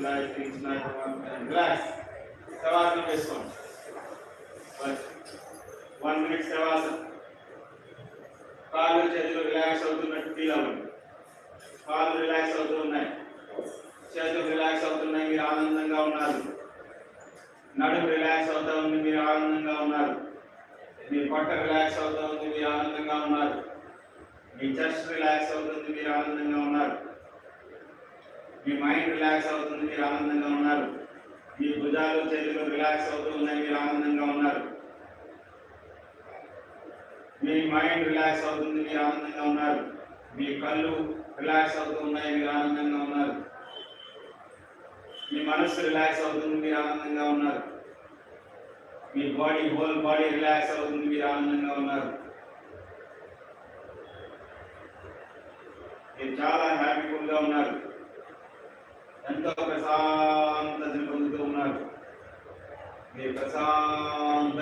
life is not one and relax. శవాసనం వేసుకోండి. 1 minute శవాసనం. కాళ్ళు చేతులు రిలాక్స్ అవుతున్నట్టు ఫీల్ అవ్వండి. కాళ్ళు రిలాక్స్ అవుతూ ఉన్నాయి, చేతులు రిలాక్స్ అవుతున్నాయి, మీరు ఆనందంగా ఉన్నారు. నడుము రిలాక్స్ అవుతా ఉంది, మీరు ఆనందంగా ఉన్నారు. మీ పొట్ట రిలాక్స్ అవుతా ఉంది, మీరు ఆనందంగా ఉన్నారు. మీ చెస్ట్ రిలాక్స్ అవుతుంది, మీరు ఆనందంగా ఉన్నారు. మీ మైండ్ రిలాక్స్ అవుతుంది, మీరు ఆనందంగా ఉన్నారు. మీ భుజాలు చేతులు రిలాక్స్ అవుతూ ఉన్నాయి, మీరు ఆనందంగా ఉన్నారు. మీ మైండ్ రిలాక్స్ అవుతుంది, మీరు ఆనందంగా ఉన్నారు. మీ కళ్ళు రిలాక్స్ అవుతూ ఉన్నాయి, మీరు ఆనందంగా ఉన్నారు. మీ మనస్సు రిలాక్స్ అవుతుంది, మీరు ఆనందంగా ఉన్నారు. మీ బాడీ హోల్ బాడీ రిలాక్స్ అవుతుంది, మీరు ఆనందంగా ఉన్నారు. మీరు చాలా హ్యాపీఫుల్గా ఉన్నారు. ఎంతో ప్రశాంతతను పొందుతూ ఉన్నారు. మీరు ప్రశాంత